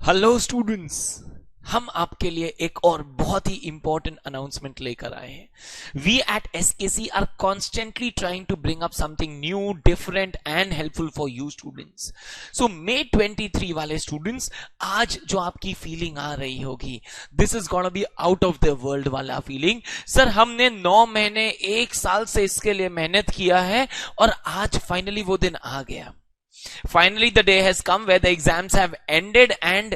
Hello students, हम आपके लिए एक और बहुत ही इंपॉर्टेंट अनाउंसमेंट लेकर आए हैं। We at SKC are constantly trying to bring up something new, different and helpful for you students. So May 23 वाले स्टूडेंट्स, आज जो आपकी फीलिंग आ रही होगी, this is gonna be out of the world वाला फीलिंग। सर, हमने 9 महीने 1 साल से इसके लिए मेहनत किया है और आज फाइनली वो दिन आ गया। Finally the day has come where the exams have ended and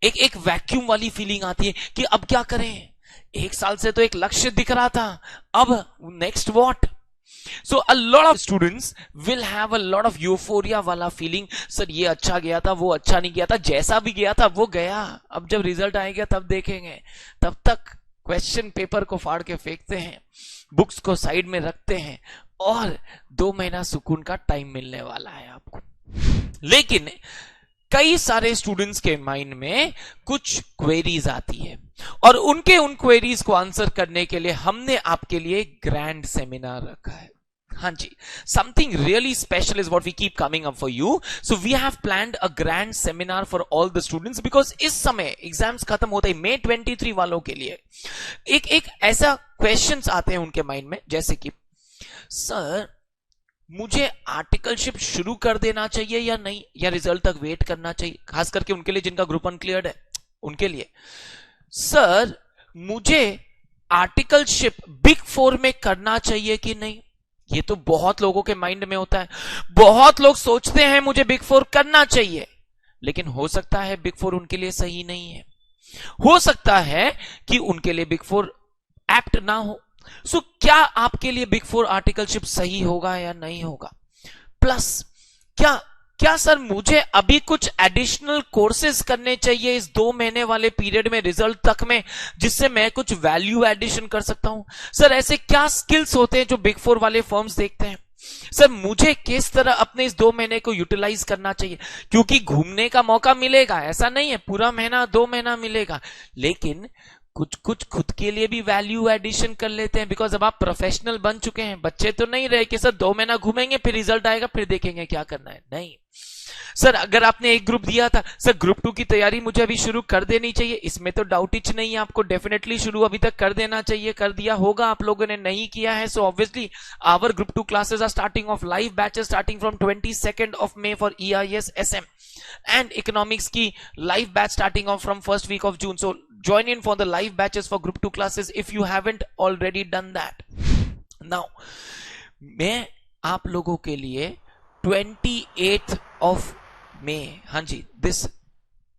एक वैक्यूम वाली फीलिंग आती है कि अब क्या करें। 1 साल से तो एक लक्ष्य दिख रहा था, अब next what. So a lot of students will have a lot of euphoria वाला फीलिंग। सर, ये अच्छा गया था, वो अच्छा नहीं गया था, जैसा भी गया था वो गया, अब जब रिजल्ट आएगा तब देखेंगे। तब तक क्वेश्चन पेपर को फाड़ के फेंकते हैं, बुक्स को साइड में रखते हैं और 2 महीना सुकून का टाइम मिलने वाला है आपको। लेकिन कई सारे स्टूडेंट्स के माइंड में कुछ क्वेरीज आती है और उन क्वेरीज को आंसर करने के लिए हमने आपके लिए ग्रैंड सेमिनार रखा है। हाँ जी, something really special is what we keep coming up for you. So we have planned a grand seminar for all the students because इस समय एग्जाम्स खत्म होते ही May 23 वालों के लिए एक ऐसा क्वेश्चंस आते हैं उनके माइंड में, जैसे कि सर, मुझे आर्टिकलशिप शुरू कर देना चाहिए या नहीं, या रिजल्ट तक वेट करना चाहिए। खास करके उनके लिए जिनका ग्रुप अनक्लियर्ड है, उनके लिए। सर, मुझे आर्टिकलशिप बिग 4 में करना चाहिए कि नहीं, ये तो बहुत लोगों के माइंड में होता है। बहुत लोग सोचते हैं मुझे बिग 4 करना चाहिए, लेकिन हो सकता है बिग 4 उनके लिए सही नहीं है, हो सकता है कि उनके लिए बिग 4 एप्ट ना हो। सो क्या आपके लिए बिग 4 आर्टिकलशिप सही होगा या नहीं होगा? प्लस क्या सर, मुझे अभी कुछ एडिशनल कोर्सेज करने चाहिए इस 2 महीने वाले पीरियड में रिजल्ट तक में, जिससे मैं कुछ वैल्यू एडिशन कर सकता हूं? सर, ऐसे क्या स्किल्स होते हैं जो बिग 4 वाले फर्म्स देखते हैं? सर, मुझे किस तरह अपने इस 2 महीने को यूटिलाइज करना चाहिए? क्योंकि घूमने का मौका मिलेगा, ऐसा नहीं है पूरा महीना 2 महीना मिलेगा, लेकिन कुछ खुद के लिए भी वैल्यू एडिशन कर लेते हैं। बिकॉज अब आप प्रोफेशनल बन चुके हैं, बच्चे तो नहीं रहे कि सर 2 महीना घूमेंगे फिर रिजल्ट आएगा फिर देखेंगे क्या करना है। नहीं सर, अगर आपने एक ग्रुप दिया था, सर ग्रुप 2 की तैयारी मुझे अभी शुरू कर देनी चाहिए, इसमें तो डाउट ही नहीं है, आपको डेफिनेटली शुरू अभी तक कर देना चाहिए, कर दिया होगा आप लोगों ने, नहीं किया है। So obviously our group 2 classes are starting of live batches starting from 22 of May for EIS SM and economics की live batch starting of from first week of June. So join in for the live batches for group 2 classes if you haven't already done that. Now, मैं आप लोगों के लिए 28th of May, हाँ जी, this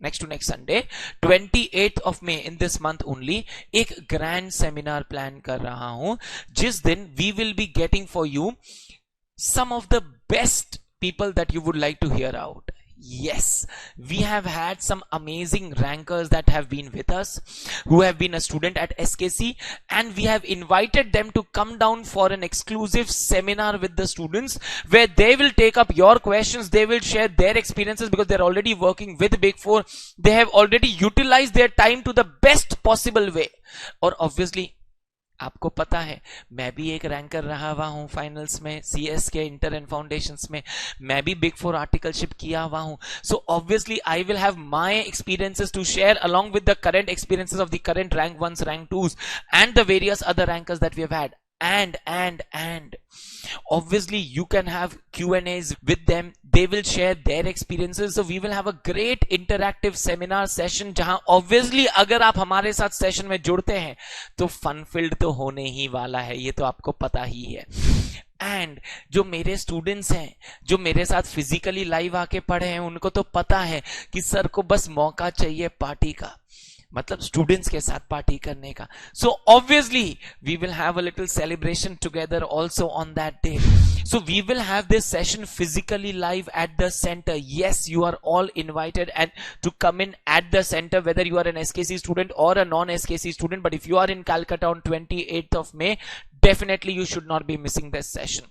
next to next Sunday, 28th of May in this month only, एक grand seminar plan कर रहा हूं, जिस दिन we will be getting for you some of the best people that you would like to hear out. Yes, we have had some amazing rankers that have been with us, who have been a student at SKC, and we have invited them to come down for an exclusive seminar with the students where they will take up your questions, they will share their experiences because they're already working with Big 4. They have already utilized their time to the best possible way. और obviously आपको पता है, मैं भी एक ranker रहा हुआ हूं फाइनल्स में, CS के इंटर एंड फाउंडेशंस में, मैं भी बिग 4 आर्टिकलशिप किया हुआ हूं। So obviously I will have my experiences to share along with the current experiences of the current rank 1s, rank 2s and the various other rankers that we have had. And obviously you can have Q&As with them, they will share their experiences. So we will have a great interactive seminar session, जहां obviously अगर आप हमारे साथ session में जुड़ते हैं तो fun field तो होने ही वाला है, ये तो आपको पता ही है। एंड जो मेरे स्टूडेंट्स हैं, जो मेरे साथ फिजिकली लाइव आके पढ़े हैं, उनको तो पता है कि सर को बस मौका चाहिए पार्टी का, मतलब स्टूडेंट्स के साथ पार्टी करने का। So obviously we will have a little celebration together also on that day. So we will have this session physically live at the centre. Yes, you are all invited and to come in at the centre, whether you are an SKC student or a non-SKC student. But if you are in Calcutta on 28th of May, definitely you should not be missing this session.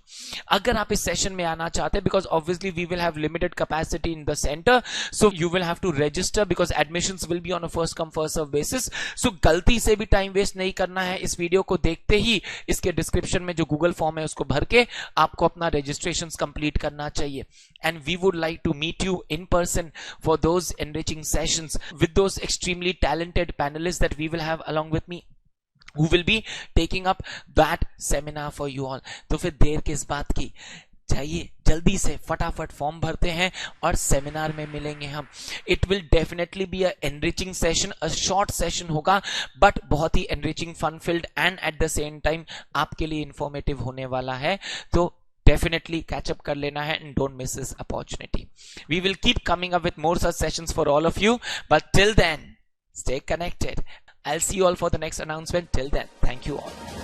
अगर आप इस session में आना चाहते हैं, because obviously we will have limited capacity in the center, so you will have to register because admissions will be on a first come first serve basis. So गलती से भी टाइम वेस्ट नहीं करना है, इस वीडियो को देखते ही इसके डिस्क्रिप्शन में जो गूगल फॉर्म है उसको भर के आपको अपना रजिस्ट्रेशन कंप्लीट करना चाहिए. And we would like to meet you in person for those enriching sessions with those extremely talented panelist that we will have along with me, who will be taking up that seminar for you all. तो फिर देर किस बात की, चाहिए जल्दी से फटाफट form भरते हैं और सेमिनार में मिलेंगे हम. It will definitely be a enriching session, a short session होगा बट बहुत ही enriching, fun filled and at the same time आपके लिए इंफॉर्मेटिव होने वाला है. तो definitely catch up कर लेना है and don't miss this opportunity. We will keep coming up with more such sessions for all of you, but till then stay connected. I'll see you all for the next announcement. Till then, thank you all.